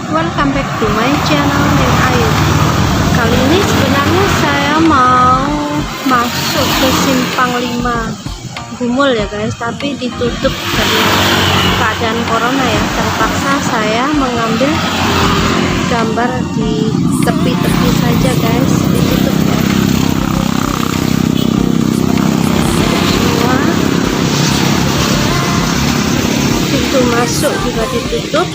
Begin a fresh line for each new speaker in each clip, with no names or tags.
welcome back to my channel Neng Ayu. Kali ini sebenarnya saya mau masuk ke Simpang Lima Gumul ya guys, tapi ditutup karena keadaan corona ya. Terpaksa saya mengambil gambar di tepi-tepi saja guys, ditutup ya. Pintu masuk juga ditutup.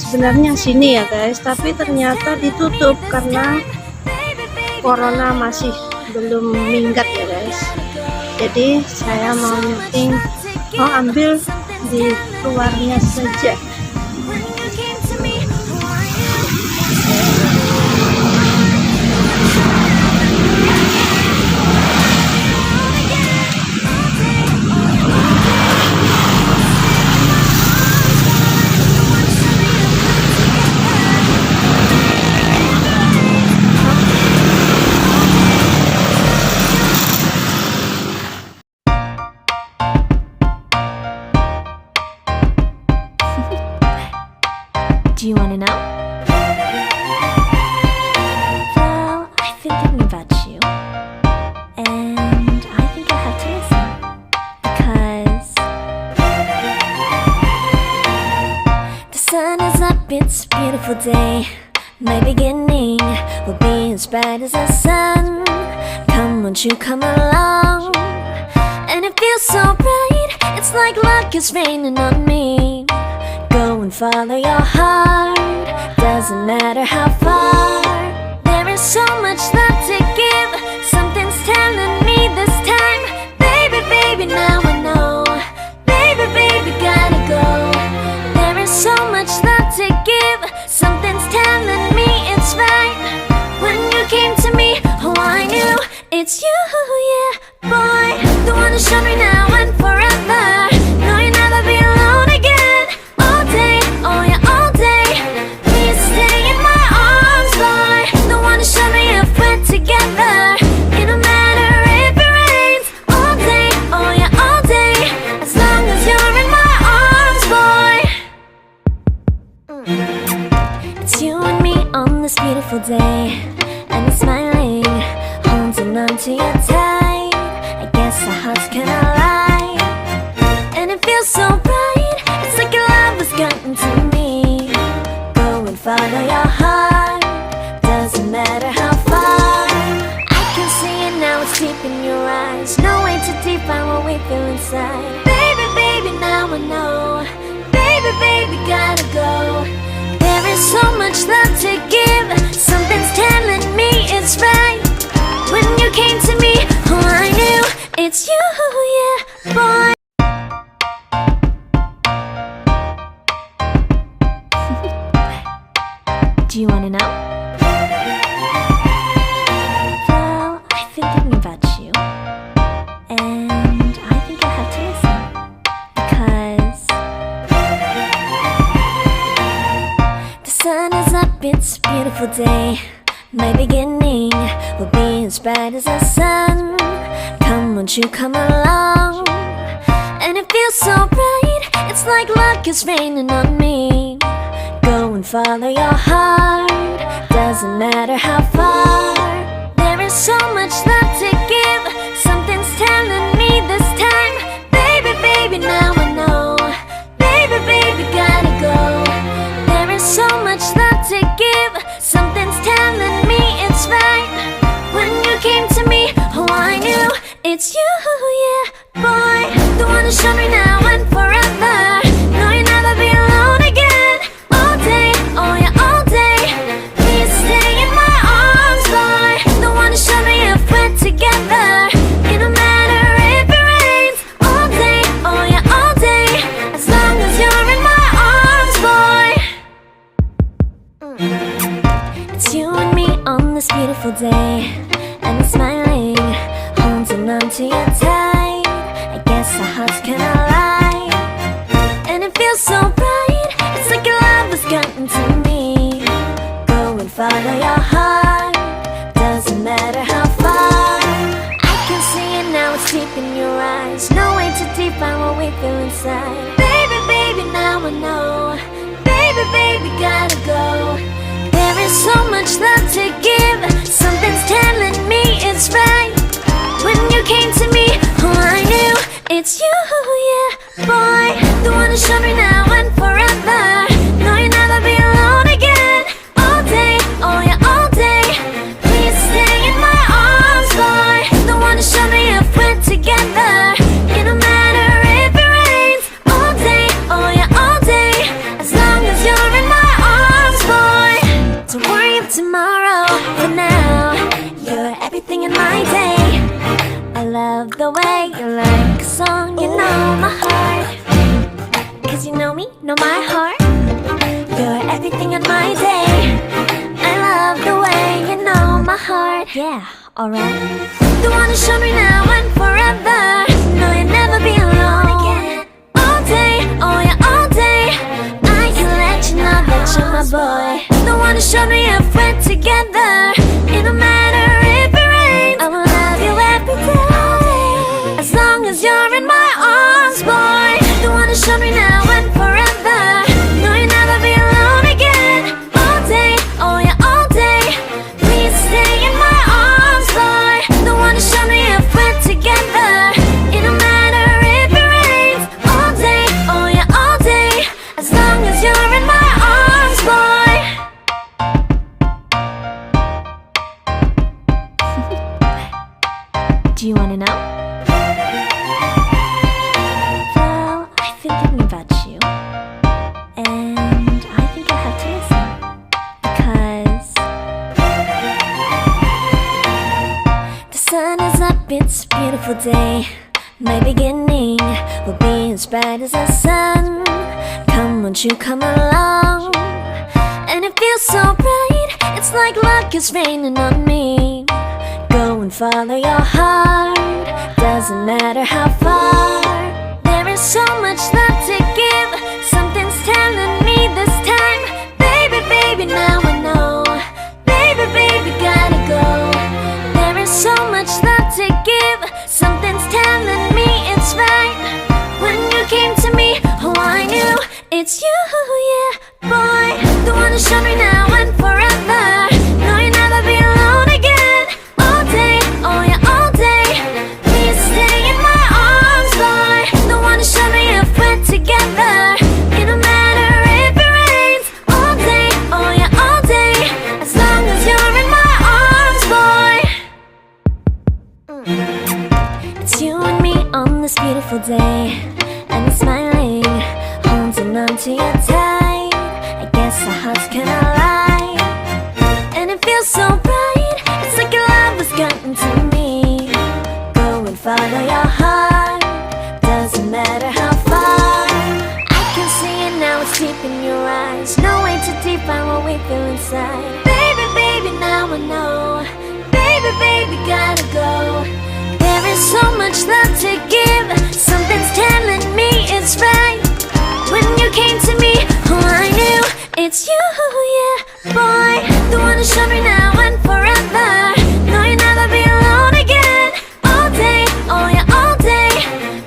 Sebenarnya sini ya guys, tapi ternyata ditutup karena corona masih belum minggat ya guys. Jadi saya mau ambil di luarnya saja.
Do you want to know? Well, I've been thinking about you, and I think I have to listen, because the sun is up, it's a beautiful day. My beginning will be as bright as the sun. Come, won't you come along? And it feels so bright, it's like luck is raining on me. Go and follow your heart, doesn't matter how far. There is so much love to give, something's telling me this time. Baby, baby, now I know. Baby, baby, gotta go. There is so much love to give, something's telling me it's right. When you came to me, oh I knew it's you, yeah, boy. The one who showed me now and forever. No, you'll never be alone again. Oh yeah, all day. Please stay in my arms, boy. The one to show me if we're together. It don't matter if it rains. All day, oh yeah, all day. As long as you're in my arms, boy. It's you and me on this beautiful day, and it's smiling, holding on to you tight. I guess our hearts can align, and it feels so bright. It's like your love has gotten to me. Go and follow your heart, doesn't matter how far. I can see it now, it's deep in your eyes. No way to define what we feel inside. Baby, baby, now I know. Baby, baby, gotta go. There is so much love to give, something's telling me it's right. When you came to me, oh I knew it's you, yeah, boy. Do you want to know? Well, I've been thinking about you, and I think I have to listen, because the sun is up, it's a beautiful day. My beginning will be as bright as the sun. Come, won't you come along? And it feels so bright, it's like luck is raining on me. Go and follow your heart, doesn't matter how far. There is so much love to give, something's telling me this time. Baby, baby, now I know. Baby, baby, gotta go. There is so much love to give, something's telling me it's right. When you came to me, oh I knew it's you, yeah, boy. The one who showed me now and forever. No, you'll never be alone again. Oh yeah, all day. Please stay in my arms, boy. The one to show me if we're together. It don't matter if it rains. All day, oh yeah, all day. As long as you're in my arms, boy. It's you and me on this beautiful day, and it's smiling, holding on to you tight. I guess our hearts can align, and it feels so bright. It's like your love has gotten to me. Go and follow your heart, doesn't matter how far. I can see it now, it's deep in your eyes. No way to define what we feel inside. Baby, baby, now I know. Baby, baby, gotta go. There is so much love to give. Something's telling me it's right. When you came to me, oh, I knew it's you, yeah, boy. The one who showed me now and forever. No, you'll never be alone again. All day, oh yeah, all day. Please stay in my arms, boy. The one who showed me if we're together. It don't matter if it rains. All day, oh yeah, all day. As long as you're in my arms, boy. Don't worry of tomorrow. For now, you're everything in my day. I love the way you like a song. You know my heart. Cause you know me, know my heart. You're everything in my day. I love the way you know my heart. Yeah, alright. The one who showed me now and forever. No, you'll never be alone again. All day, oh yeah, all day. I can let you know that you're my boy. The one who showed me if we're together. It don't matter if it rains. I will love you every day. As long as you're in my arms, boy. The one who showed me now and forever. No, you'll never be alone again. All day, oh yeah, all day. Please stay in my arms, boy. The one who showed me if we're together. It don't matter if it rains. All day, oh yeah, all day. As long as you're in my arms, boy. Do you wanna know? Well, I've been thinking about you, and I think I have to listen. Because the sun is up, it's a beautiful day. My beginning will be as bright as the sun. Come, won't you come along? And it feels so bright, it's like luck is raining on me. Go and follow your heart. Doesn't matter how far. There is so much love to give. Something's telling me this time. Baby, baby, now I know. Baby, baby, gotta go. There is so much love to give. Something's telling me it's right. When you came to me, oh, I knew it's you, yeah, boy. The one who showed me now and forever. No, you'll never be alone again. All day, oh yeah, all day. Please stay in my arms, boy. The one who showed me if we're together. It don't matter if it rains. All day, oh yeah, all day. As long as you're in my arms, boy. It's you and me on this beautiful day. And I'm smiling, holding on to you tight. I guess our hearts can align. And it feels so bright. It's like your love has gotten to me. Go and follow your heart. Doesn't matter how far. I can see it now, it's deep in your eyes. No way to define what we feel inside. Baby, baby, now I know. Baby, baby, gotta go. There is so much love to give. Something's telling me it's right. When you came to me, oh, I knew it's you, yeah, boy. The one who showed me now and forever. No, you'll never be alone again. All day, oh yeah, all day.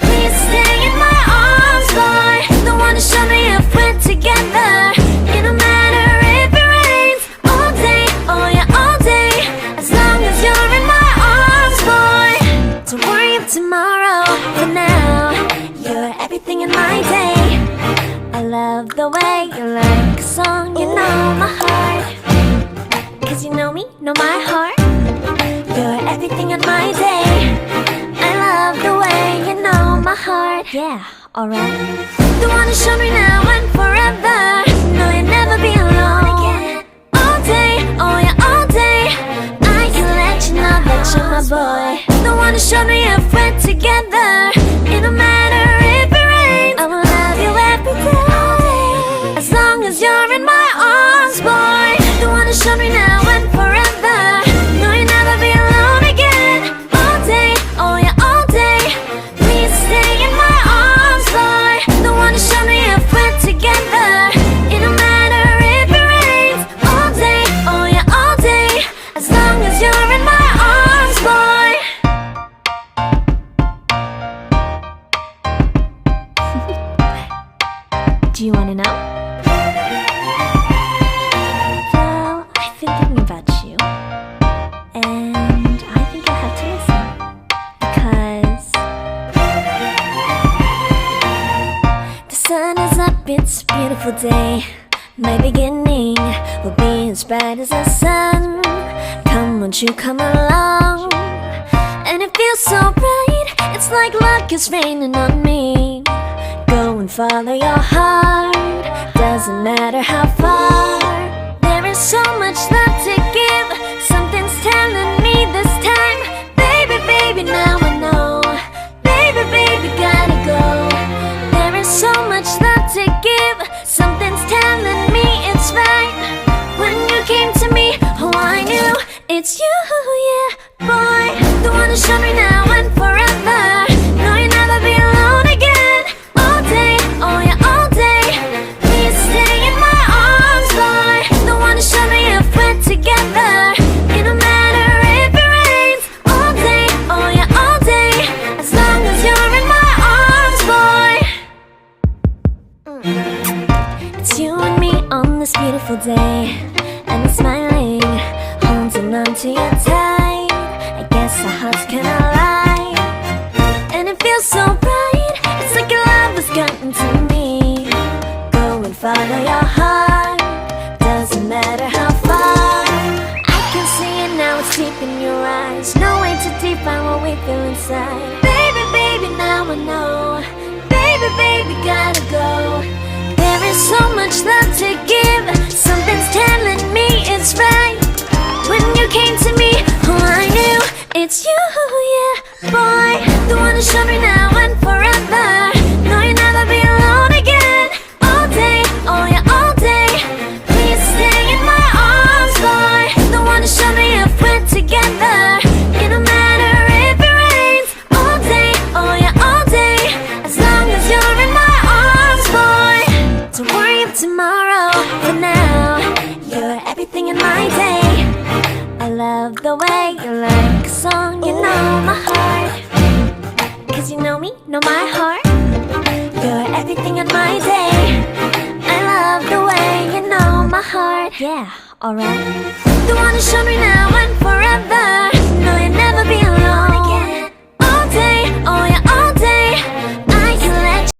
Please stay in my arms, boy. The one who showed me if we're together. It don't matter if it rains. All day, oh yeah, all day. As long as you're in my arms, boy. Don't worry of tomorrow. For now, you're everything in my day. I love the way you like a song. You know my heart. Cause you know me, know my heart. You're everything in my day. I love the way you know my heart. Yeah, alright. The one who showed me now and forever. No, you'll never be alone again. All day, oh yeah, all day. I can let you know that you're my boy. The one who showed me if we're together. It don't matter if it rains. I will love you every day. As long as you're in my arms, boy. The one who showed me now and forever. No, you'll never be alone again. All day, oh yeah, all day. Please stay in my arms, boy. The one who showed me if we're together. It don't matter if it rains. All day, oh yeah, all day. As long as you're in my arms, boy. beautiful day. My beginning will be as bright as the sun. Come, won't you come along? And it feels so bright, it's like luck is raining on me. Go and follow your heart, doesn't matter how far. There is so much love to give, something's telling me this time. Baby, baby, now I know. Baby, baby, gotta go. There is so much love to give, something's telling me it's right. When you came to me, oh I knew it's you, yeah, boy. The one who showed me now and forever. No, you'll never be alone again. All day, oh yeah, all day. Please stay in my arms, boy. The one who showed me if we're together. It don't matter if it rains. All day, oh yeah, all day. As long as you're in my arms, boy. It's you and me on this beautiful day, and it's smiling, holding on to you tight. I guess our hearts can align, and it feels so bright. It's like your love has gotten to me. Go and follow your heart, doesn't matter how far. I can see it now, it's deep in your eyes. No way to define what we feel inside. Baby, baby, now I know. Baby, baby, gotta go. There is so much love to give, something's telling me it's right. When you came to me, oh I knew it's you, yeah, boy. The one who showed me now and forever. No, you'll never be alone again. All day, oh yeah, all day. Please stay in my arms, boy. The one who showed me if we're together. It don't matter if it rains. All day, oh yeah, all day. As long as you're in my arms, boy. Don't worry about tomorrow, for now you're everything in my day. I love the way you like a song, you know my heart. Cause you know me, know my heart. You're everything in my day. I love the way you know my heart. Yeah, alright. The one who showed me now and forever.